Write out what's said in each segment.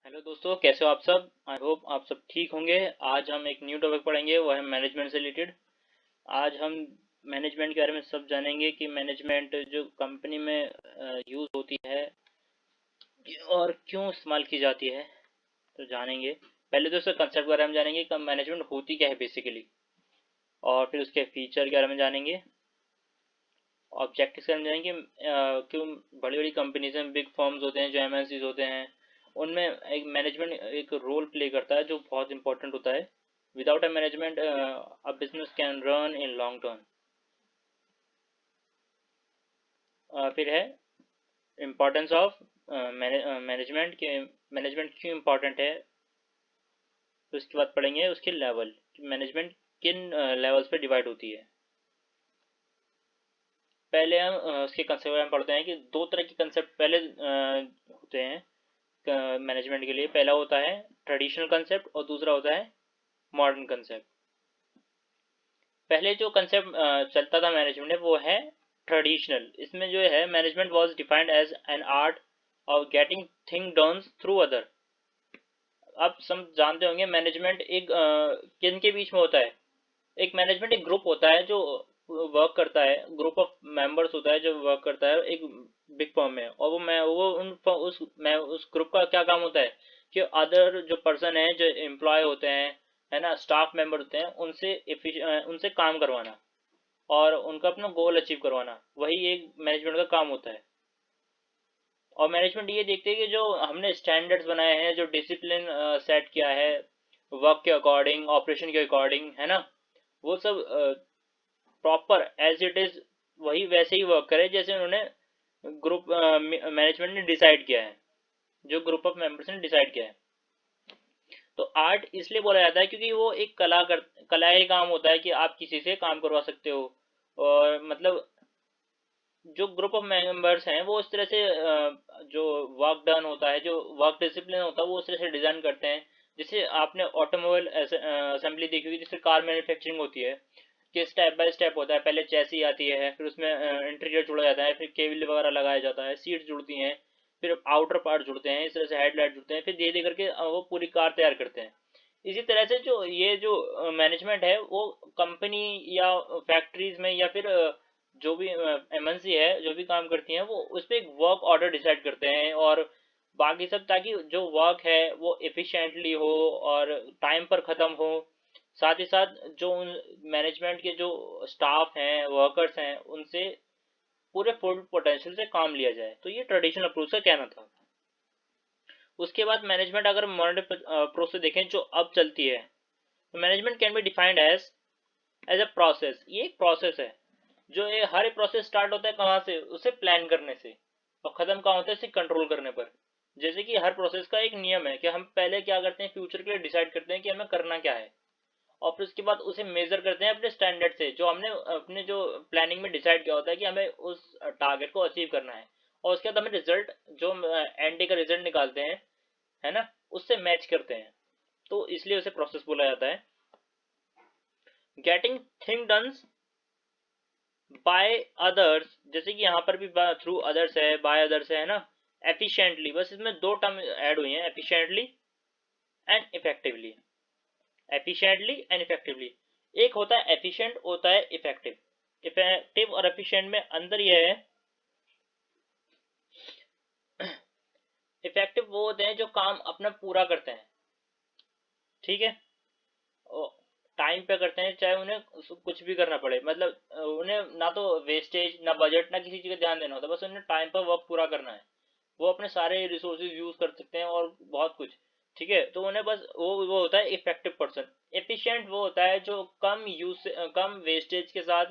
Hello दोस्तों, कैसे हो आप सब। आई होप आप सब ठीक होंगे। आज हम एक न्यू टॉपिक पढ़ेंगे, वो है मैनेजमेंट से रिलेटेड। आज हम मैनेजमेंट के बारे में सब जानेंगे कि मैनेजमेंट जो कंपनी में यूज़ होती है और क्यों इस्तेमाल की जाती है, तो जानेंगे। पहले तो इसका कंसेप्ट के बारे में जानेंगे कि मैनेजमेंट होती क्या है बेसिकली, और फिर उसके फीचर के बारे में जानेंगे, ऑब्जेक्टिव्स के बारे में जानेंगे। क्यों बड़ी बड़ी कंपनीज हैं, बिग फर्म्स होते हैं, जो एमएनसीज होते हैं, उनमें एक मैनेजमेंट एक रोल प्ले करता है जो बहुत इंपॉर्टेंट होता है। Without a management a business can run in long term. फिर है इम्पोर्टेंस ऑफ मैनेजमेंट के, मैनेजमेंट क्यों इम्पोर्टेंट है। तो उसके बाद पढ़ेंगे उसके लेवल, मैनेजमेंट किन लेवल्स पे डिवाइड होती है। पहले हम उसके कंसेप्ट में पढ़ते हैं कि दो तरह के कंसेप्ट पहले होते हैं मैनेजमेंट के लिए। पहला होता है ट्रेडिशनल कंसेप्ट और दूसरा होता है मॉडर्न कंसेप्ट। पहले जो कंसेप्ट चलता था मैनेजमेंट में वो है ट्रेडिशनल। इसमें जो है management was defined as an art of getting thing done through other. आप सब जानते होंगे मैनेजमेंट एक किन के बीच में होता है। एक मैनेजमेंट एक ग्रुप होता है जो वर्क करता है, ग्रुप ऑफ मेंबर्स होता है जो वर्क करता है एक बिग फर्म में। और उस ग्रुप का क्या काम होता है कि अदर जो पर्सन है, जो एम्प्लॉय होते हैं, है ना, स्टाफ मेंबर होते हैं, उनसे काम करवाना और उनका अपना गोल अचीव करवाना, वही एक मैनेजमेंट का काम होता है। और मैनेजमेंट ये देखते हैं कि जो हमने स्टैंडर्ड्स बनाए हैं, जो डिसिप्लिन सेट किया है वर्क के अकॉर्डिंग, ऑपरेशन के अकॉर्डिंग, है ना, वो सब प्रॉपर एज इट इज वही वैसे ही वर्क करे जैसे उन्होंने ग्रुप मैनेजमेंट ने डिसाइड किया है, जो ग्रुप ऑफ मेंबर्स ने डिसाइड किया है। तो आर्ट इसलिए बोला जाता है क्योंकि वो एक कला ही काम होता है कि आप किसी से काम करवा सकते हो। और मतलब जो ग्रुप ऑफ मेंबर्स हैं वो उस तरह से जो वर्क डन होता है, जो वर्क डिसिप्लिन होता है, वो उस तरह से डिजाइन करते हैं। जैसे आपने ऑटोमोबाइल असेंबली देखी होगी, जिससे कार मैन्युफैक्चरिंग होती है, कि स्टेप बाय स्टेप होता है। पहले चैसी आती है, फिर उसमें इंटीरियर जुड़ा जाता है, फिर केबल वगैरह लगाया जाता है, सीट्स जुड़ती हैं, फिर आउटर पार्ट जुड़ते हैं, इस तरह से हेडलाइट जुड़ते हैं, फिर धीरे धीरे करके वो पूरी कार तैयार करते हैं। इसी तरह से जो ये जो मैनेजमेंट है वो कंपनी या फैक्ट्रीज में या फिर जो भी एमएनसी है जो भी काम करती हैं, वो उस पर एक वर्क ऑर्डर डिसाइड करते हैं और बाकी सब, ताकि जो वर्क है वो एफिशिएंटली हो और टाइम पर ख़त्म हो। साथ ही साथ जो उन मैनेजमेंट के जो स्टाफ हैं, वर्कर्स हैं, उनसे पूरे फुल पोटेंशियल से काम लिया जाए। तो ये ट्रेडिशनल अप्रोच का कहना था। उसके बाद मैनेजमेंट अगर मॉडर्न अप्रोच से देखें जो अब चलती है, तो management can be defined as a process. ये एक प्रोसेस है। जो ये हर एक प्रोसेस स्टार्ट होता है कहाँ से, उसे प्लान करने से, और खत्म कहाँ होता है, इसे कंट्रोल करने पर। जैसे कि हर प्रोसेस का एक नियम है कि हम पहले क्या करते हैं, फ्यूचर के लिए डिसाइड करते हैं कि हमें करना क्या है, और फिर उसके बाद उसे मेजर करते हैं अपने स्टैंडर्ड से, जो हमने अपने जो प्लानिंग में डिसाइड किया होता है कि हमें उस टारगेट को अचीव करना है। और उसके बाद हमें रिजल्ट, जो एनडी का रिजल्ट निकालते हैं, है ना, उससे मैच करते हैं। तो इसलिए उसे प्रोसेस बोला जाता है। Getting thing done by others, जैसे कि यहाँ पर भी थ्रू अदर्स है, बाय अदर्स है ना, एफिशिएंटली। बस इसमें दो टर्म ऐड हुई हैं, efficiently and effectively. Efficiently and effectively. एक होता है एफिशिएंट, होता है इफेक्टिव। इफेक्टिव और एफिशिएंट में अंतर यह है, इफेक्टिव वो होते हैं जो काम अपना पूरा करते हैं, ठीक है, टाइम पे करते हैं, चाहे उन्हें कुछ भी करना पड़े। मतलब उन्हें ना तो वेस्टेज, ना बजट, ना किसी चीज़ का ध्यान देना होता, बस उन्हें टाइम पर वर्क पूरा करना है। वो अपने सारे रिसोर्सेज यूज कर सकते हैं और बहुत कुछ, ठीक है। तो उन्हें बस वो होता है इफेक्टिव पर्सन। एफिशिएंट वो होता है जो कम यूज, कम वेस्टेज के साथ,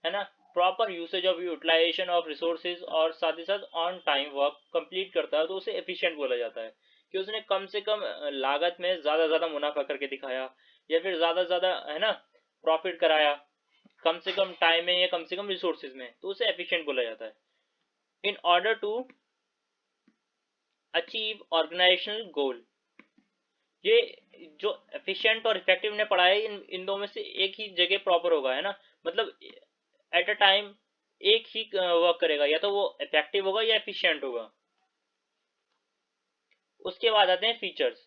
है ना, proper usage of utilisation of resources और साथ ही साथ ऑन टाइम वर्क कंप्लीट करता है, तो उसे एफिशिएंट बोला जाता है। कि उसने कम से कम लागत में ज़्यादा ज़्यादा मुनाफा करके दिखाया, या फिर ज़्यादा ज़्यादा, है ना, प्रॉफिट कराया, कम से कम टाइम में या कम से कम रिसोर्सेज में, तो उसे एफिशिएंट बोला जाता है। In order to achieve organisational goal. ये जो एफिशिएंट और इफेक्टिव ने पढ़ा है, इन दो में से एक ही जगह प्रॉपर होगा, है ना। मतलब एट अ टाइम एक ही वर्क करेगा, या तो वो इफेक्टिव होगा या एफिशिएंट होगा। उसके बाद आते हैं फीचर्स।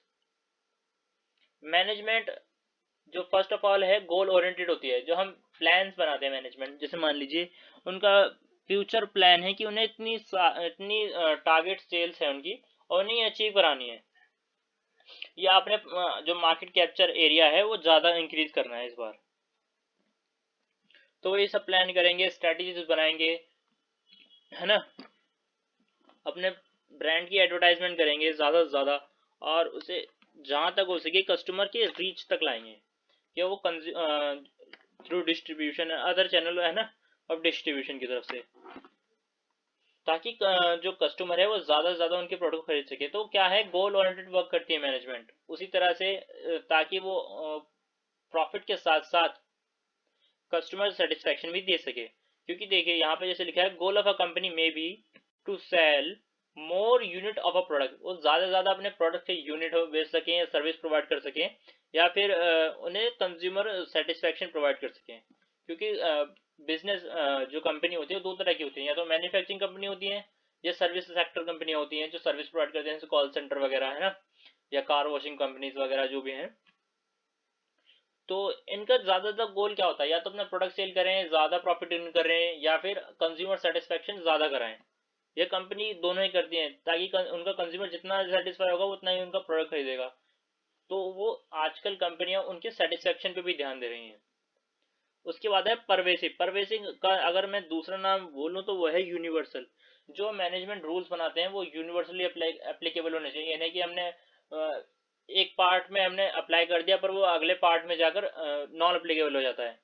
मैनेजमेंट जो फर्स्ट ऑफ ऑल है गोल ओरिएंटेड होती है। जो हम प्लान्स बनाते हैं मैनेजमेंट, जैसे मान लीजिए उनका फ्यूचर प्लान है कि उन्हें इतनी टारगेट सेल्स है उनकी और उन्हें अचीव करानी है, या अपने जो मार्केट कैप्चर एरिया है वो ज़्यादा इंक्रीज करना है इस बार। तो ये सब प्लान करेंगे, स्ट्रेटजीज बनाएंगे, है ना। अपने ब्रांड की एडवर्टाइजमेंट करेंगे ज़्यादा से ज़्यादा, और उसे जहाँ तक हो सके कस्टमर के रीच तक लाएंगे, कि वो थ्रू डिस्ट्रीब्यूशन अदर चैनल है ना, अब डिस्ट्रीब्यूशन की तरफ से, ताकि जो कस्टमर है वो ज़्यादा से ज़्यादा उनके प्रोडक्ट खरीद सके। तो क्या है, गोल ओरिएंटेड वर्क करती है मैनेजमेंट उसी तरह से, ताकि वो प्रॉफिट के साथ साथ कस्टमर सेटिस्फेक्शन भी दे सके। क्योंकि देखिए यहाँ पे जैसे लिखा है, गोल ऑफ अ कंपनी में be to sell more unit of a product, वो ज़्यादा से ज़्यादा अपने प्रोडक्ट के यूनिट बेच सकें या सर्विस प्रोवाइड कर सकें, या फिर उन्हें कंज्यूमर सेटिस्फेक्शन प्रोवाइड कर सकें। क्योंकि बिजनेस जो कंपनी होती है वो दो तरह की होती है, या तो मैन्युफैक्चरिंग कंपनी होती है या सर्विस सेक्टर कंपनी होती है जो सर्विस प्रोवाइड करते हैं, जैसे कॉल सेंटर वगैरह, है ना, या कार वॉशिंग कंपनीज वगैरह जो भी हैं। तो इनका ज़्यादातर गोल क्या होता है, या तो अपना प्रोडक्ट सेल करें, ज़्यादा प्रॉफिट अर्न करें, या फिर कंज्यूमर सेटिस्फेक्शन ज़्यादा कराएं। ये कंपनी दोनों ही करती है, ताकि उनका कंज्यूमर जितना सेटिस्फाई होगा उतना ही उनका प्रोडक्ट खरीदेगा। तो वो आजकल कंपनियां उनके सेटिस्फेक्शन पे भी ध्यान दे रही हैं। उसके बाद है परवेसिव। परवेसिव का अगर मैं दूसरा नाम बोलूँ तो वो है यूनिवर्सल। जो मैनेजमेंट रूल्स बनाते हैं वो यूनिवर्सली एप्लीकेबल होने चाहिए, यानी कि हमने एक पार्ट में हमने अप्लाई कर दिया पर वो अगले पार्ट में जाकर नॉन एप्लीकेबल हो जाता है।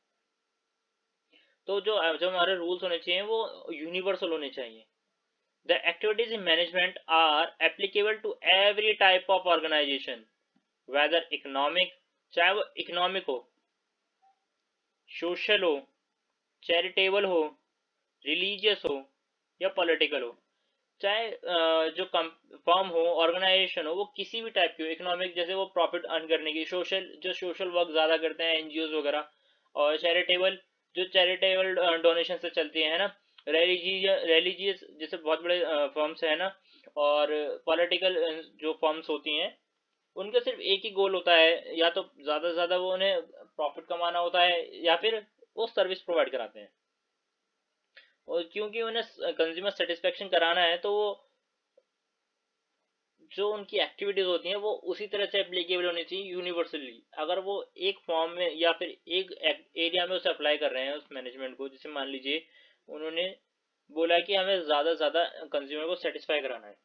तो जो जो हमारे रूल्स होने चाहिए वो यूनिवर्सल होने चाहिए। The activities in management are applicable to every type of organisation, whether economic, चाहे वो इकोनॉमिक हो, सोशल हो, चैरिटेबल हो, रिलीजियस हो, या पॉलिटिकल हो। चाहे जो फर्म हो, ऑर्गेनाइजेशन हो, वो किसी भी टाइप की हो। इकोनॉमिक जैसे वो प्रॉफिट अर्न करने की, सोशल जो सोशल वर्क ज़्यादा करते हैं, एनजीओज वगैरह, और चैरिटेबल जो चैरिटेबल डोनेशन से चलती है ना, रिलीजियस जैसे बहुत बड़े फर्म्स है ना, और पॉलिटिकल जो फर्म्स होती हैं उनका सिर्फ एक ही गोल होता है, या तो ज़्यादा से ज़्यादा वो उन्हें प्रॉफिट कमाना होता है, या फिर वो सर्विस प्रोवाइड कराते हैं। और क्योंकि उन्हें कंज्यूमर सेटिस्फेक्शन कराना है, तो वो जो उनकी एक्टिविटीज होती हैं वो उसी तरह से एप्लीकेबल होनी चाहिए यूनिवर्सली। अगर वो एक फॉर्म में या फिर एक एरिया में उसे अप्लाई कर रहे हैं उस मैनेजमेंट को, जैसे मान लीजिए उन्होंने बोला कि हमें ज़्यादा से ज़्यादा कंज्यूमर को सेटिस्फाई कराना है,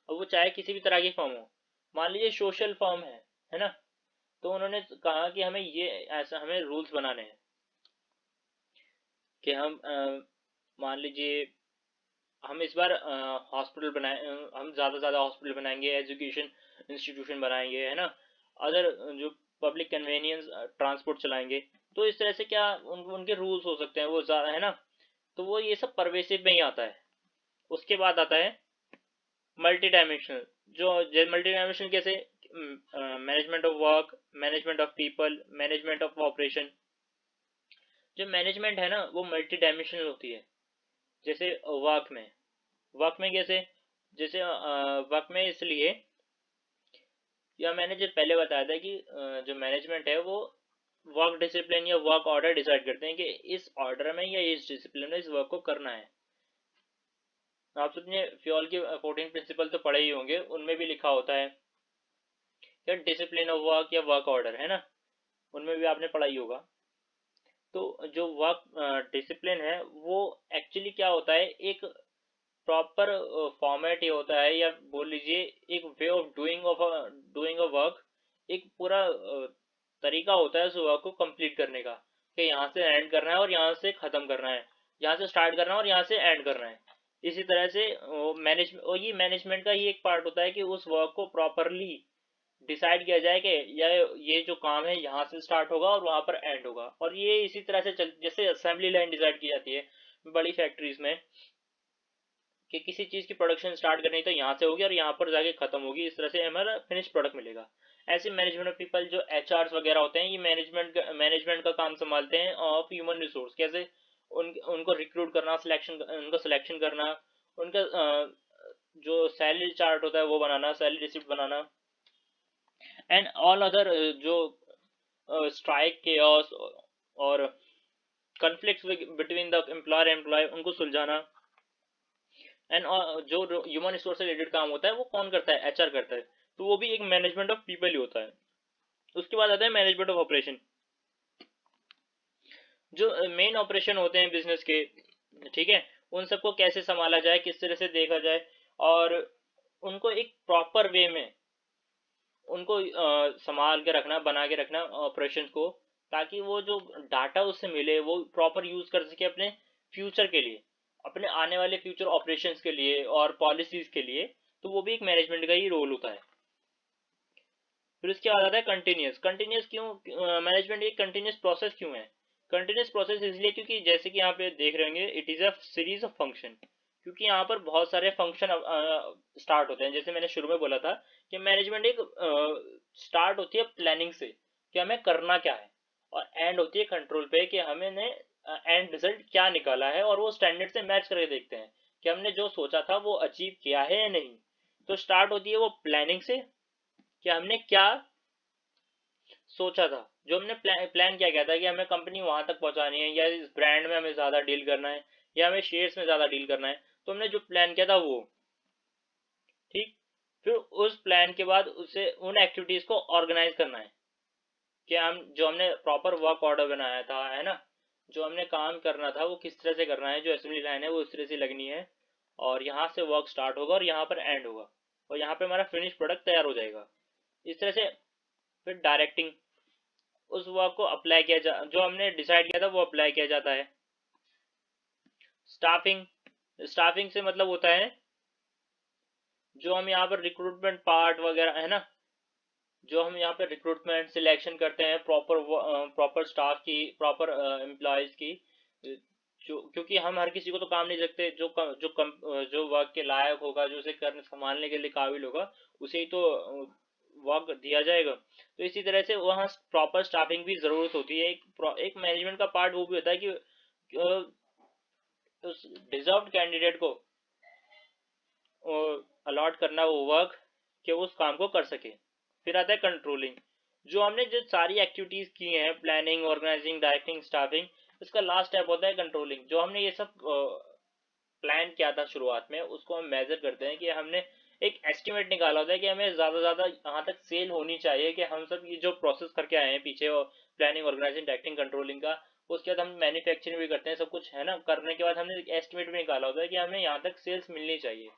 अब वो चाहे किसी भी तरह की फॉर्म हो, मान लीजिए सोशल फॉर्म है ना, तो उन्होंने कहा कि हमें ये ऐसा हमें रूल्स बनाने हैं कि हम मान लीजिए हम इस बार हॉस्पिटल बनाए, हम ज़्यादा से ज़्यादा हॉस्पिटल बनाएंगे, एजुकेशन इंस्टीट्यूशन बनाएंगे, है ना, अदर जो पब्लिक कन्वीनियंस ट्रांसपोर्ट चलाएंगे। तो इस तरह से क्या उनके रूल्स हो सकते हैं वो ज़्यादा, है ना। तो वो ये सब परवेसिव में ही आता है। उसके बाद आता है मल्टी डायमेंशनल। जो मल्टी डायमेंशनल कैसे, management of work, management of people, management of operation. जो मैनेजमेंट है ना वो मल्टी डायमेंशनल होती है। जैसे वर्क में कैसे, जैसे वर्क में इसलिए, या मैंने जो पहले बताया था कि जो मैनेजमेंट है वो वर्क डिसिप्लिन या वर्क ऑर्डर डिसाइड करते हैं कि इस ऑर्डर में या इस डिसिप्लिन में इस वर्क को करना है। आप सबने फ्योल के 14 प्रिंसिपल तो पढ़े ही होंगे, उनमें भी लिखा होता है या डिसिप्लिन ऑफ वर्क या वर्क ऑर्डर, है ना, उनमें भी आपने पढ़ा ही होगा। तो जो वर्क डिसिप्लिन है वो एक्चुअली क्या होता है, एक प्रॉपर फॉर्मेट ये होता है, या बोल लीजिए एक way of doing a work, एक पूरा तरीका होता है उस वर्क को कंप्लीट करने का, कि यहाँ से एंड करना है और यहाँ से ख़त्म करना है, यहाँ से स्टार्ट करना है और यहाँ से एंड करना है। इसी तरह से मैनेजमेंट, और ये मैनेजमेंट का ही एक पार्ट होता है कि उस वर्क को प्रॉपरली डिसाइड किया जाए कि ये जो काम है यहाँ से स्टार्ट होगा और वहाँ पर एंड होगा। और ये इसी तरह से जैसे असेंबली लाइन डिसाइड की जाती है बड़ी फैक्ट्रीज में, कि किसी चीज़ की प्रोडक्शन स्टार्ट करनी तो यहाँ से होगी और यहाँ पर जाके खत्म होगी, इस तरह से हमारा फिनिश प्रोडक्ट मिलेगा। ऐसे मैनेजमेंट ऑफ पीपल जो एचआर वगैरह होते हैं, ये मैनेजमेंट का काम संभालते हैं ऑफ ह्यूमन रिसोर्स। कैसे उनको रिक्रूट करना, उनका सिलेक्शन करना, उनका जो सैलरी चार्ट होता है वो बनाना, सैलरी रिसिप्ट बनाना, एंड ऑल अदर जो स्ट्राइक केओस और conflicts between the employer employ उनको सुलझाना। एंड जो ह्यूमन रिसोर्स से रिलेटेड काम होता है वो कौन करता है, एचआर करता है, तो वो भी एक मैनेजमेंट ऑफ पीपल ही होता है। उसके बाद आता है मैनेजमेंट ऑफ ऑपरेशन। जो मेन ऑपरेशन होते हैं बिजनेस के, ठीक है, उन सबको कैसे संभाला जाए, किस तरह से देखा जाए, और उनको एक प्रॉपर वे में उनको संभाल के रखना, बना के रखना ऑपरेशन को, ताकि वो जो डाटा उससे मिले वो प्रॉपर यूज कर सके अपने फ्यूचर के लिए, अपने आने वाले फ्यूचर ऑपरेशंस के लिए और पॉलिसीज के लिए। तो वो भी एक मैनेजमेंट का ही रोल होता है। फिर उसके बाद आता है कंटिन्यूस। कंटिन्यूस क्यों, मैनेजमेंट एक कंटिन्यूस प्रोसेस क्यों है? कंटिन्यूस प्रोसेस इसलिए क्योंकि जैसे कि यहाँ पे देख रहे होंगे, it is a series of function. क्योंकि यहाँ पर बहुत सारे फंक्शन स्टार्ट होते हैं। जैसे मैंने शुरू में बोला था कि मैनेजमेंट एक स्टार्ट होती है प्लानिंग से कि हमें करना क्या है, और एंड होती है कंट्रोल पे कि हमने एंड रिजल्ट क्या निकाला है, और वो स्टैंडर्ड से मैच करके देखते हैं कि हमने जो सोचा था वो अचीव किया है या नहीं। तो स्टार्ट होती है वो प्लानिंग से कि हमने क्या सोचा था, जो हमने प्लान क्या किया था कि हमें कंपनी वहां तक पहुंचानी है, या इस ब्रांड में हमें ज्यादा डील करना है, या हमें शेयर्स में ज्यादा डील करना है। तो हमने जो प्लान किया था वो, ठीक। फिर उस प्लान के बाद उसे उन एक्टिविटीज को ऑर्गेनाइज करना है कि हम जो हमने प्रॉपर वर्क ऑर्डर बनाया था, है ना, जो हमने काम करना था वो किस तरह से करना है, जो असेंबली लाइन है वो उस तरह से लगनी है, और यहाँ से वर्क स्टार्ट होगा और यहाँ पर एंड होगा, और यहाँ पे हमारा फिनिश प्रोडक्ट तैयार हो जाएगा, इस तरह से। फिर डायरेक्टिंग, उस वर्क को अप्लाई किया जा, जो हमने डिसाइड किया था वो अप्लाई किया जाता है। स्टाफिंग, स्टाफिंग से मतलब होता है जो हम यहाँ पर रिक्रूटमेंट पार्ट वगैरह, है ना, जो हम यहाँ पे रिक्रूटमेंट सिलेक्शन करते हैं प्रॉपर स्टाफ की, प्रॉपर एम्प्लॉयज की, जो क्योंकि हम हर किसी को तो काम नहीं सकते, जो वर्क के लायक होगा, जो उसे करने संभालने के लिए काबिल होगा, उसे ही तो वर्क दिया जाएगा। तो इसी तरह से वहाँ प्रॉपर स्टाफिंग भी जरूरत होती है। एक मैनेजमेंट का पार्ट वो भी होता है कि उस डिजर्व्ड कैंडिडेट को अलॉट करना वो वर्क, कि वो उस काम को कर सके। फिर आता है कंट्रोलिंग। जो हमने जो सारी एक्टिविटीज की हैं, प्लानिंग, ऑर्गेनाइजिंग, डायरेक्टिंग, स्टाफिंग, इसका लास्ट स्टेप होता है कंट्रोलिंग। जो हमने ये सब प्लान किया था शुरुआत में, उसको हम मेजर करते हैं कि हमने एक एस्टिमेट निकाला होता है कि हमें ज़्यादा से ज़्यादा यहाँ तक सेल होनी चाहिए, कि हम सब ये जो प्रोसेस करके आए हैं पीछे, और प्लानिंग, ऑर्गेनाइजिंग, डायरेक्टिंग, कंट्रोलिंग का, उसके बाद हम मैन्युफैक्चरिंग भी करते हैं, सब कुछ है ना, करने के बाद हमने एक एस्टिमेट भी निकाला होता है कि हमें यहाँ तक सेल्स मिलनी चाहिए।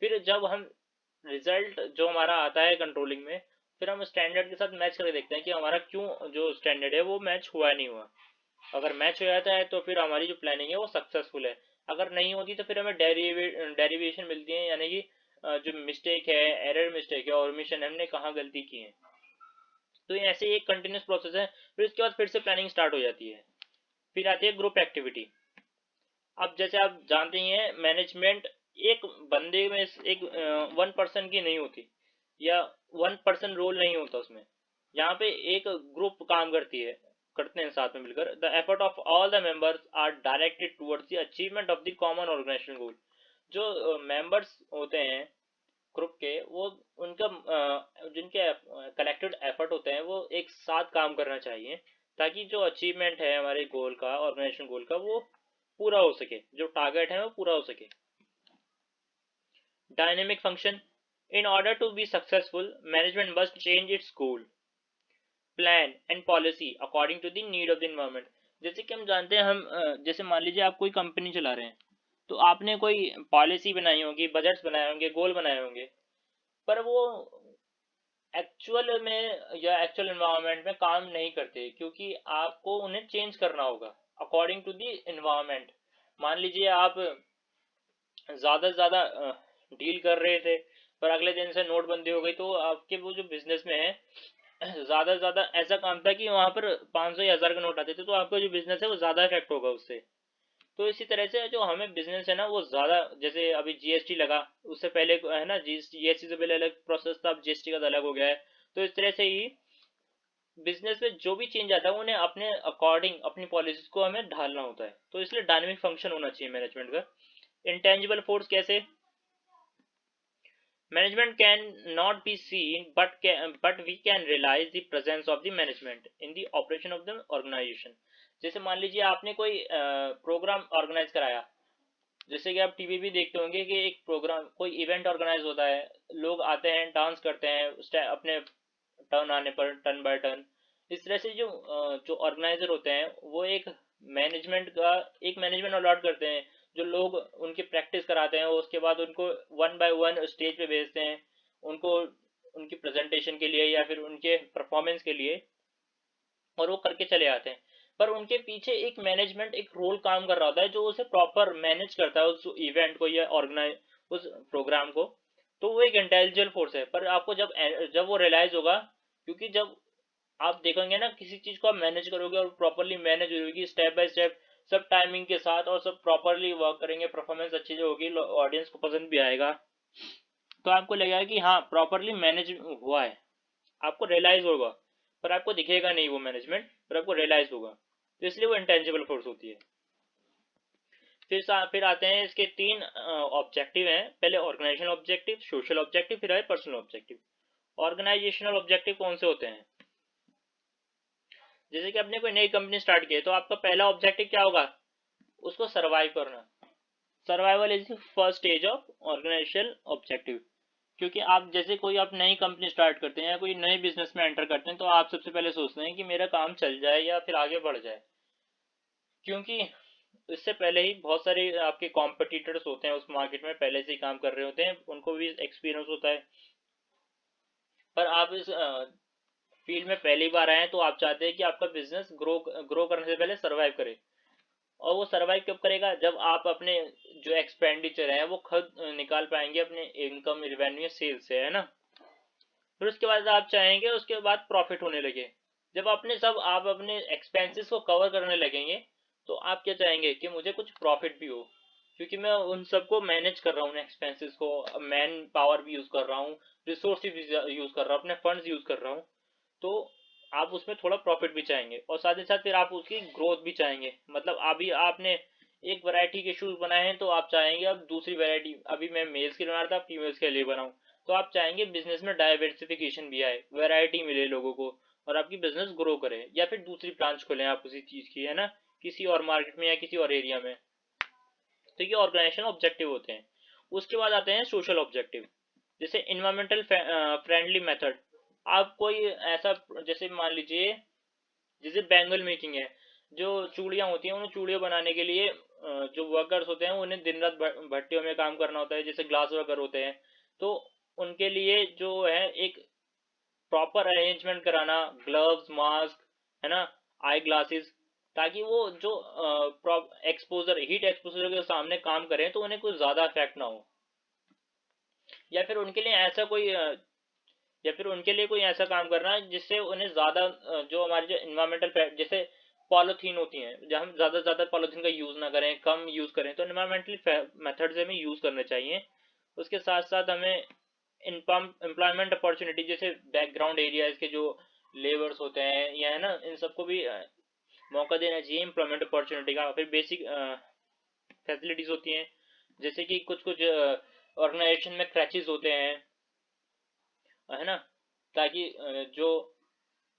फिर जब हम रिजल्ट जो हमारा आता है कंट्रोलिंग में, फिर हम स्टैंडर्ड के साथ मैच करके देखते हैं कि हमारा क्यों जो स्टैंडर्ड है वो मैच हुआ नहीं हुआ। अगर मैच हो जाता है तो फिर हमारी जो प्लानिंग है वो सक्सेसफुल है। अगर नहीं होती तो फिर हमें डेरिवेशन मिलती है, यानी कि जो मिस्टेक है, एरर मिस्टेक है, और मिशन हमने कहाँ गलती की है। तो ये ऐसे एक कंटिन्यूस प्रोसेस है। फिर उसके बाद फिर से प्लानिंग स्टार्ट हो जाती है। फिर आती है ग्रुप एक्टिविटी। अब जैसे आप जानते ही हैं, मैनेजमेंट एक बंदे में एक वन पर्सन की नहीं होती, या वन पर्सन रोल नहीं होता उसमें। यहाँ पे एक ग्रुप काम करते हैं साथ में मिलकर। The effort of all the members are directed towards the achievement of the common organisation goal. जो मेंबर्स होते हैं ग्रुप के, वो उनका जिनके कलेक्टेड एफर्ट होते हैं वो एक साथ काम करना चाहिए, ताकि जो अचीवमेंट है हमारे गोल का, ऑर्गेनाइजेशन गोल का, वो पूरा हो सके, जो टारगेट है वो पूरा हो सके। Dynamic function. In order to be successful, management must change its goal, plan and policy according to the need of the environment. जैसे कि हम जानते हैं, जैसे मान लीजिए आप कोई कंपनी चला रहे हैं, तो आपने कोई पॉलिसी बनाई होगी, बजट्स बनाए होंगे, गोल बनाए होंगे, पर वो एक्चुअल में या एक्चुअल एनवायरनमेंट में काम नहीं करते, क्योंकि आपको उन्हें चेंज करना होगा अकॉर्डिंग टू द एनवायरनमेंट। मान लीजिए आप ज़्यादा से ज़्यादा डील कर रहे थे, पर अगले दिन से नोटबंदी हो गई, तो आपके वो जो बिजनेस में है ज़्यादा से ज़्यादा ऐसा काम था कि वहाँ पर 500 या 1000 के नोट आते थे, तो आपका जो बिजनेस है वो ज़्यादा इफेक्ट होगा उससे। तो इसी तरह से जो हमें बिजनेस है ना वो ज़्यादा, जैसे अभी जीएसटी लगा, उससे पहले है ना, जीएसटी से पहले अलग प्रोसेस था, अब जीएसटी का अलग हो गया है। तो इस तरह से ही बिजनेस में जो भी चेंज आता है उन्हें अपने अकॉर्डिंग अपनी पॉलिसीज को हमें ढालना होता है। तो इसलिए डायनेमिक फंक्शन होना चाहिए मैनेजमेंट का। इंटेंजिबल फोर्स कैसे? Management can not be seen, but we can realize the presence of the management in the operation of the organization. जैसे मान लीजिए आपने कोई प्रोग्राम ऑर्गेनाइज कराया, जैसे कि आप टीवी भी देखते होंगे कि एक प्रोग्राम कोई इवेंट ऑर्गेनाइज होता है, लोग आते हैं, डांस करते हैं अपने टर्न आने पर, टर्न बाय टर्न। इस तरह से जो ऑर्गेनाइजर होते हैं वो एक मैनेजमेंट अलॉट करते हैं, जो लोग उनकी प्रैक्टिस कराते हैं, उसके बाद उनको वन बाय वन स्टेज पे भेजते हैं, उनको उनकी प्रेजेंटेशन के लिए या फिर उनके परफॉर्मेंस के लिए, और वो करके चले आते हैं। पर उनके पीछे एक मैनेजमेंट एक रोल काम कर रहा होता है, जो उसे प्रॉपर मैनेज करता है उस इवेंट को या ऑर्गेनाइज उस प्रोग्राम को। तो वो एक इंटेलिजेंट फोर्स है। पर आपको जब जब वो रियलाइज होगा, क्योंकि जब आप देखेंगे ना किसी चीज को आप मैनेज करोगे और प्रॉपरली मैनेज होगी स्टेप बाय स्टेप, सब टाइमिंग के साथ और सब प्रॉपरली वर्क करेंगे, परफॉर्मेंस अच्छी जो होगी, ऑडियंस को पसंद भी आएगा, तो आपको लगेगा कि हाँ प्रॉपरली मैनेज हुआ है, आपको रियलाइज होगा। पर आपको दिखेगा नहीं वो मैनेजमेंट, पर आपको रियलाइज होगा। तो इसलिए वो इंटेंजिबल फोर्स होती है। फिर आते हैं इसके तीन ऑब्जेक्टिव हैं। पहले ऑर्गेनाइजेशनल ऑब्जेक्टिव, सोशल ऑब्जेक्टिव, फिर है पर्सनल ऑब्जेक्टिव। ऑर्गेनाइजेशनल ऑब्जेक्टिव कौन से होते हैं? जैसे कि आपने कोई नई कंपनी स्टार्ट की है, तो आपका पहला ऑब्जेक्टिव क्या होगा? उसको सर्वाइव करना। Survival is the first stage of organisational objective. क्योंकि आप जैसे कोई आप नई कंपनी स्टार्ट करते हैं या कोई नए बिजनेस में एंटर करते हैं, तो आप सबसे पहले सोचते हैं कि मेरा काम चल जाए या फिर आगे बढ़ जाए, क्योंकि इससे पहले ही बहुत सारे आपके कॉम्पिटिटर्स होते हैं उस मार्केट में, पहले से ही काम कर रहे होते हैं, उनको भी एक्सपीरियंस होता है। पर आप इस फील्ड में पहली बार आए हैं, तो आप चाहते हैं कि आपका बिजनेस ग्रो करने से पहले सर्वाइव करे। और वो सर्वाइव कब करेगा? जब आप अपने जो एक्सपेंडिचर है वो खुद निकाल पाएंगे अपने इनकम, रेवेन्यू, सेल्स से, है ना। फिर उसके बाद आप चाहेंगे उसके बाद प्रॉफिट होने लगे। जब आप अपने एक्सपेंसेस को कवर करने लगेंगे, तो आप क्या चाहेंगे कि मुझे कुछ प्रॉफिट भी हो, क्योंकि मैं उन सबको मैनेज कर रहा हूँ, एक्सपेंसेस को, मैन पावर भी यूज कर रहा हूँ, रिसोर्स भी यूज कर रहा हूँ, अपने फंड्स यूज कर रहा हूँ। तो आप उसमें थोड़ा प्रॉफिट भी चाहेंगे, और साथ ही साथ फिर आप उसकी ग्रोथ भी चाहेंगे। मतलब अभी आपने एक वैरायटी के शूज बनाए हैं, तो आप चाहेंगे अब दूसरी वैरायटी, अभी मैं मेल्स के लिए बना रहा था, फीमेल्स के लिए बनाऊं। तो आप चाहेंगे बिजनेस में डाइवर्सिफिकेशन भी आए, वैरायटी मिले लोगों को, और आपकी बिजनेस ग्रो करे, या फिर दूसरी ब्रांच खोलें आप उसी चीज की, है ना, किसी और मार्केट में या किसी और एरिया में। तो ये ऑर्गेनाइजेशन ऑब्जेक्टिव होते हैं। उसके बाद आते हैं सोशल ऑब्जेक्टिव। जैसे इन्वायरमेंटल फ्रेंडली मेथड। आप कोई ऐसा, जैसे मान लीजिए जैसे बैंगल मेकिंग है, जो चूड़ियाँ होती हैं, उन चूड़ियाँ बनाने के लिए जो वर्कर्स होते हैं उन्हें दिन रात भट्टियों में काम करना होता है, जैसे ग्लास वर्कर होते हैं। तो उनके लिए जो है एक प्रॉपर अरेंजमेंट कराना, ग्लव्स, मास्क, है ना, आई ग्लासेस, ताकि वो जो एक्सपोजर, हीट एक्सपोजर के सामने काम करें तो उन्हें कुछ ज़्यादा इफेक्ट ना हो। या फिर उनके लिए ऐसा कोई या फिर उनके लिए कोई ऐसा काम करना जिससे उन्हें ज़्यादा जो हमारी जो इन्वायरमेंटल, जैसे पॉलीथीन होती हैं, जब हम ज़्यादा पॉलीथीन का यूज़ ना करें, कम यूज़ करें, तो इन्वायरमेंटली मेथड्स हमें यूज़ करने चाहिए। उसके साथ साथ हमें एम्प्लॉयमेंट अपॉर्चुनिटी, जैसे बैकग्राउंड एरियाज के जो लेबर्स होते हैं, या है ना, इन सबको भी मौका देना चाहिए एम्प्लॉयमेंट अपॉर्चुनिटी का। फिर बेसिक फैसिलिटीज होती हैं, जैसे कि कुछ कुछ ऑर्गेनाइजेशन में क्रैचेस होते हैं, है ना, ताकि जो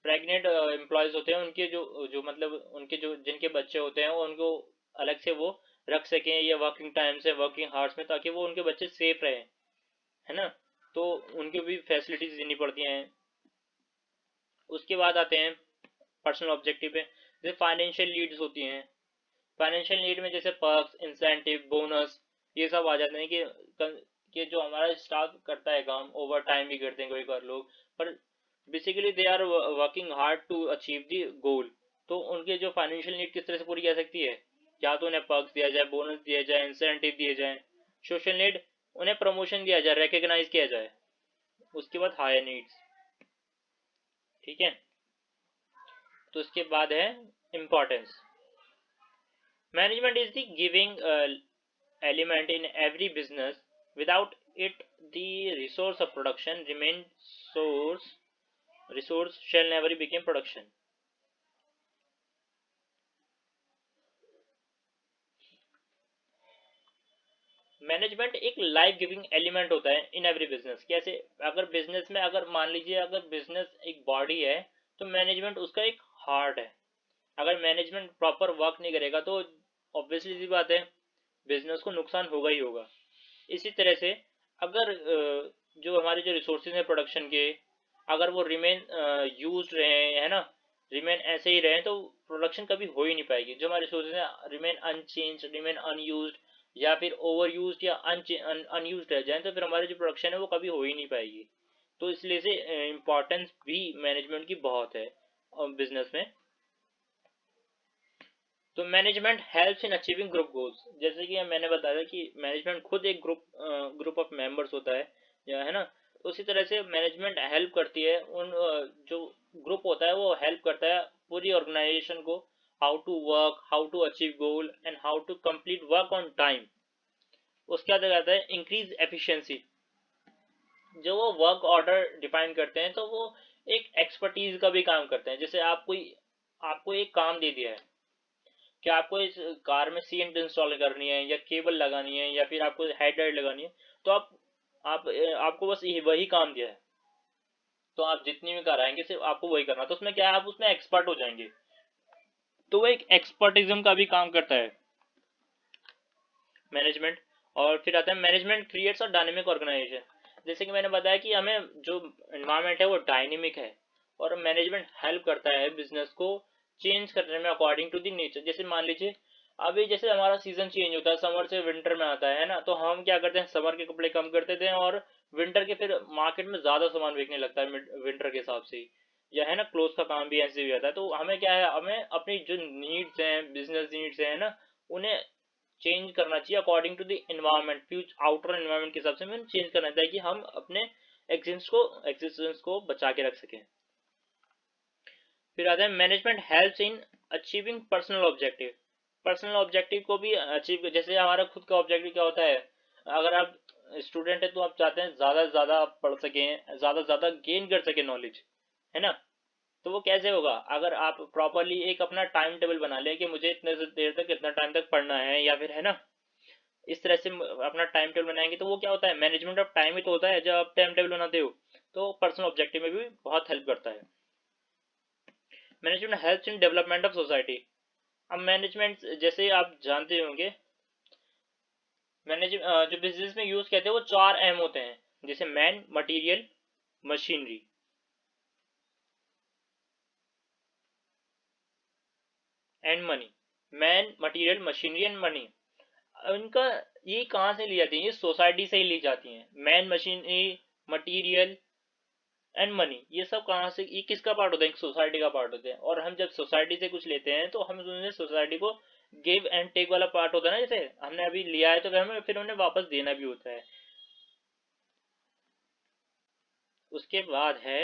प्रेग्नेंट एम्प्लॉयज होते हैं, उनके जो जो मतलब उनके जो जिनके बच्चे होते हैं उनको अलग से वो रख सकें, या वर्किंग टाइम से, वर्किंग हार्स में, ताकि वो उनके बच्चे सेफ रहे, है ना। तो उनकी भी फैसिलिटीज देनी पड़ती हैं। उसके बाद आते हैं पर्सनल ऑब्जेक्टिव पे। जैसे फाइनेंशियल नीड्स होती हैं। फाइनेंशियल नीड में जैसे पर्क्स, इंसेंटिव, बोनस, ये सब आ जाते हैं कि जो हमारा स्टाफ करता है काम, ओवर टाइम भी करते हैं कोई कर लोग, पर basically they are working hard to achieve the goal. तो उनके जो फाइनेंशियल नीड किस तरह से पूरी कर सकती है? या तो उन्हें पर्क्स दिया जाए, बोनस दिया जाए, इंसेंटिव दिए जाए। सोशल नीड, उन्हें प्रमोशन दिया जाए, रिकग्नाइज किया जाए। उसके बाद हायर नीड्स, ठीक है। तो इसके बाद है importance. Management is the giving element in every business. Without it, the resource of production remains source. Resource shall never become production. Management एक लाइफ गिविंग एलिमेंट होता है इन एवरी बिजनेस। कैसे? अगर बिजनेस में, अगर मान लीजिए अगर बिजनेस एक बॉडी है, तो मैनेजमेंट उसका एक हार्ट है। अगर मैनेजमेंट प्रॉपर वर्क नहीं करेगा तो ऑब्वियसली सी बात है, बिजनेस को नुकसान होगा ही होगा। इसी तरह से अगर जो हमारे जो रिसोर्सेज हैं प्रोडक्शन के, अगर वो रिमेन यूज रहे, है ना, रिमेन ऐसे ही रहे, तो प्रोडक्शन कभी हो ही नहीं पाएगी। जो हमारे रिसोर्सेज हैं रिमेन अनचेंज, रिमेन अनयूज्ड, या फिर ओवर यूज या अनयूज रह जाए, तो फिर हमारी जो प्रोडक्शन है वो कभी हो ही नहीं पाएगी। तो इसलिए से इम्पोर्टेंस भी मैनेजमेंट की बहुत है बिजनेस में। तो management helps in achieving group goals. जैसे कि मैंने बताया कि मैनेजमेंट खुद एक ग्रुप ऑफ मेंबर्स होता है, या है ना। तो उसी तरह से मैनेजमेंट हेल्प करती है उन जो ग्रुप होता है वो हेल्प करता है पूरी ऑर्गेनाइजेशन को, how to work, how to achieve goal and how to complete work on time. उसके बाद आता है इंक्रीज एफिशिएंसी। जो वो वर्क ऑर्डर डिफाइन करते हैं तो वो एक एक्सपर्टीज का भी काम करते हैं। जैसे आपको एक काम दे दिया है कि आपको इस कार में सीएनटी इंस्टॉल करनी है, या केबल लगानी है, या फिर आपको हेडलाइट लगानी है, तो आपको बस वही काम दिया है, तो आप जितनी भी कार आएंगे सिर्फ आपको वही करना। तो उसमें क्या है, आप उसमें एक्सपर्ट हो जाएंगे। तो वो एक एक्सपर्टिज्म का भी काम करता है मैनेजमेंट। और फिर आता है management creates a dynamic organisation. जैसे कि मैंने बताया कि हमें जो एनवायरनमेंट है वो डायनेमिक है, और मैनेजमेंट हेल्प करता है बिजनेस को चेंज करने में अकॉर्डिंग टू द नेचर। जैसे मान लीजिए अभी जैसे हमारा सीजन चेंज होता है, समर से विंटर में आता है ना, तो हम क्या करते हैं, समर के कपड़े कम करते थे और विंटर के फिर मार्केट में ज्यादा सामान बिकने लगता है विंटर के हिसाब से, या है ना, क्लोथ का काम भी ऐसे भी आता है। तो हमें क्या है, हमें अपनी जो नीड्स हैं, बिजनेस नीड्स हैं ना, उन्हें चेंज करना चाहिए according to the environment, future outer environment के हिसाब से हमें चेंज करना चाहिए कि हम अपने एग्जिस्टेंस को बचा के रख सकें। फिर आता है management helps in achieving personal objective. Personal objective को भी अचीव, जैसे हमारा खुद का ऑब्जेक्टिव क्या होता है, अगर आप स्टूडेंट है तो आप चाहते हैं ज्यादा से ज्यादा आप पढ़ सकें, ज्यादा से ज्यादा गेन कर सके नॉलेज, है ना। तो वो कैसे होगा, अगर आप प्रॉपरली एक अपना टाइम टेबल बना लें कि मुझे इतने से देर तक इतना टाइम तक पढ़ना है, या फिर है ना, इस तरह से अपना टाइम टेबल बनाएंगे, तो वो क्या होता है, मैनेजमेंट ऑफ टाइम ही तो होता है जब आप टाइम टेबल बनाते हो। तो पर्सनल ऑब्जेक्टिव में भी बहुत हेल्प करता है। Management helps in development of society. अब मैनेजमेंट जैसे आप जानते होंगे, मैनेज जो बिजनेस में यूज कहते हैं वो चार अहम होते हैं, जैसे man, material, machinery and money. Man, material, machinery and money, उनका ये कहाँ से ली जाती है, ये सोसाइटी से ही ली जाती हैं। Man, machinery, material and money, ये सब कहाँ से, ये किसका पार्ट होता है, एक सोसाइटी का पार्ट होते हैं। और हम जब सोसाइटी से कुछ लेते हैं तो हम उन्हें सोसाइटी को गिव एंड टेक वाला पार्ट होता है ना, जैसे हमने अभी लिया है तो हमें फिर उन्हें वापस देना भी होता है। उसके बाद है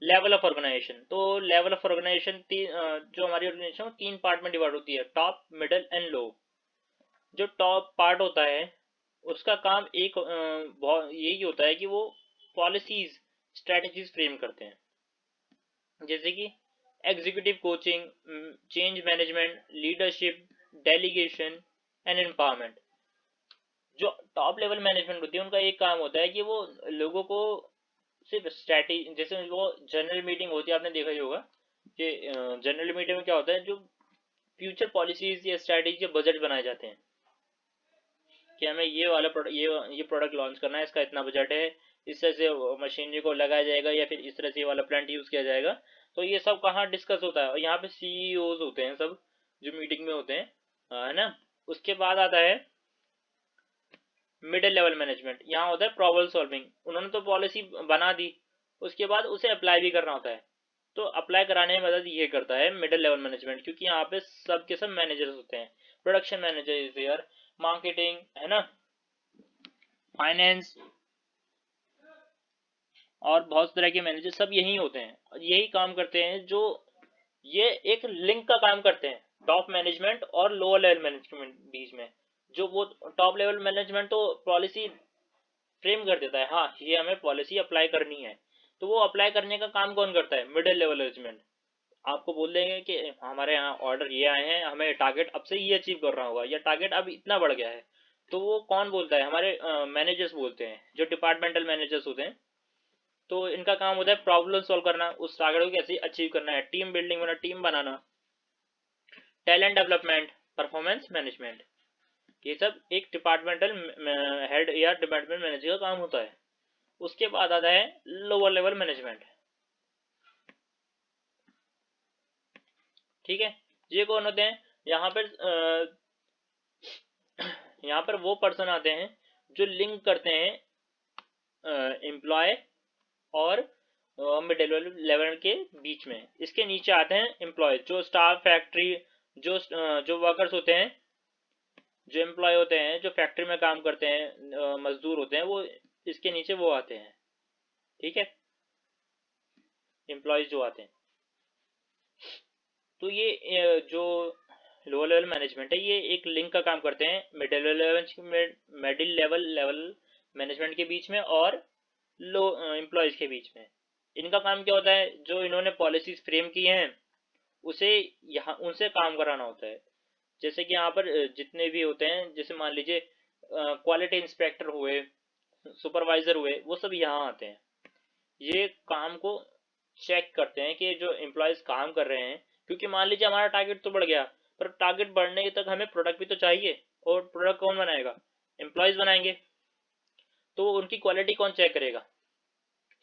लेवल ऑफ ऑर्गेनाइजेशन। तो लेवल ऑफ ऑर्गेनाइजेशन जो हमारी ऑर्गेनाइजेशन तीन पार्ट में डिवाइड होती है, टॉप, मिडल एंड लो। जो टॉप पार्ट होता है उसका काम एक यही होता है कि वो पॉलिसीज, स्ट्रेटजीज फ्रेम करते हैं, जैसे कि executive coaching, change management, leadership, delegation and empowerment. जो टॉप लेवल मैनेजमेंट होती है उनका एक काम होता है कि वो लोगों को सिर्फ स्ट्रैटेजी, जैसे वो जनरल मीटिंग होती है, आपने देखा ही होगा कि जनरल मीटिंग में क्या होता है, जो फ्यूचर पॉलिसीज या स्ट्रैटेजी, बजट बनाए जाते हैं कि हमें ये वाला प्रोडक्ट, ये प्रोडक्ट लॉन्च करना है, इसका इतना बजट है, इस तरह से मशीनरी को लगाया जाएगा, या फिर इस तरह से वाला प्लांट यूज किया जाएगा। तो ये सब कहाँ डिस्कस होता है, और यहाँ पे सीईओज होते हैं सब जो मीटिंग में होते हैं, है ना। उसके बाद आता है मिडिल लेवल मैनेजमेंट। यहाँ होता है प्रॉब्लम सॉल्विंग। उन्होंने तो पॉलिसी बना दी, उसके बाद उसे अप्लाई भी करना होता है। तो अप्लाई कराने में मदद ये करता है मिडिल लेवल मैनेजमेंट, क्योंकि यहाँ पे सब के सब मैनेजर्स होते हैं। Production manager is there, marketing, है ना, फाइनेंस, और बहुत तरह के मैनेजर सब यही होते हैं, यही काम करते हैं। जो ये एक लिंक का काम करते हैं टॉप मैनेजमेंट और लोअर लेवल मैनेजमेंट बीच में। जो वो टॉप लेवल मैनेजमेंट तो पॉलिसी फ्रेम कर देता है, हाँ ये हमें पॉलिसी अप्लाई करनी है, तो वो अप्लाई करने का काम कौन करता है, मिडिल लेवल मैनेजमेंट। आपको बोल देंगे कि हमारे यहाँ ऑर्डर ये आए हैं, हमें टारगेट अब से ये अचीव करना होगा, या टारगेट अब इतना बढ़ गया है, तो वो कौन बोलता है? हमारे मैनेजर्स बोलते हैं, जो डिपार्टमेंटल मैनेजर्स होते हैं। तो इनका काम होता है प्रॉब्लम सॉल्व करना, उस टारगेट को कैसे अचीव करना है, टीम बिल्डिंग करना, टीम बनाना, टैलेंट डेवलपमेंट, परफॉर्मेंस मैनेजमेंट। ये सब एक डिपार्टमेंटल हेड या डिपार्टमेंट मैनेजर का काम होता है। उसके बाद आता है लोअर लेवल मैनेजमेंट। ठीक है, ये कौन होते हैं? यहाँ पर यहाँ पर वो पर्सन आते हैं जो लिंक करते हैं एम्प्लॉय और मिडिल लेवल के बीच में। इसके नीचे आते हैं एम्प्लॉय, जो स्टाफ फैक्ट्री, जो वर्कर्स होते हैं, जो एम्प्लॉय होते हैं, जो फैक्ट्री में काम करते हैं, मजदूर होते हैं, वो इसके नीचे वो आते हैं। ठीक है, एम्प्लॉयज जो आते हैं। तो ये जो लोअर लेवल मैनेजमेंट है, ये एक लिंक का काम करते हैं मिडिल लेवल मैनेजमेंट के बीच में और लो एम्प्लॉयज के बीच में। इनका काम क्या होता है? जो इन्होंने पॉलिसीज फ्रेम की हैं उसे यहाँ उनसे काम कराना होता है। जैसे कि यहाँ पर जितने भी होते हैं, जैसे मान लीजिए क्वालिटी इंस्पेक्टर हुए, सुपरवाइजर हुए, वो सब यहाँ आते हैं। ये काम को चेक करते हैं कि जो एम्प्लॉयज काम कर रहे हैं, क्योंकि मान लीजिए हमारा टारगेट तो बढ़ गया, पर टारगेट बढ़ने तक हमें प्रोडक्ट भी तो चाहिए, और प्रोडक्ट कौन बनाएगा? एम्प्लॉयज बनाएंगे। तो उनकी क्वालिटी कौन चेक करेगा?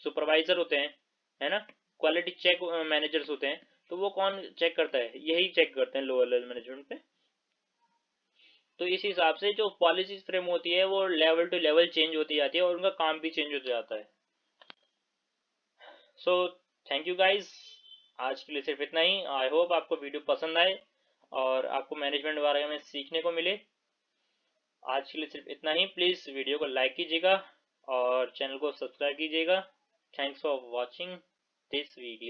सुपरवाइजर होते हैं, है ना, क्वालिटी चेक मैनेजर्स होते हैं। तो वो कौन चेक करता है? यही चेक करते हैं लोअर लेवल मैनेजमेंट पे। तो इस हिसाब से जो पॉलिसीज फ्रेम होती है वो लेवल टू लेवल चेंज होती जाती है और उनका काम भी चेंज होता जाता है। सो थैंक यू गाइज, आज के लिए सिर्फ इतना ही। आई होप आपको वीडियो पसंद आए और आपको मैनेजमेंट के बारे में सीखने को मिले। आज के लिए सिर्फ इतना ही। प्लीज़ वीडियो को लाइक कीजिएगा और चैनल को सब्सक्राइब कीजिएगा। Thanks for watching this video.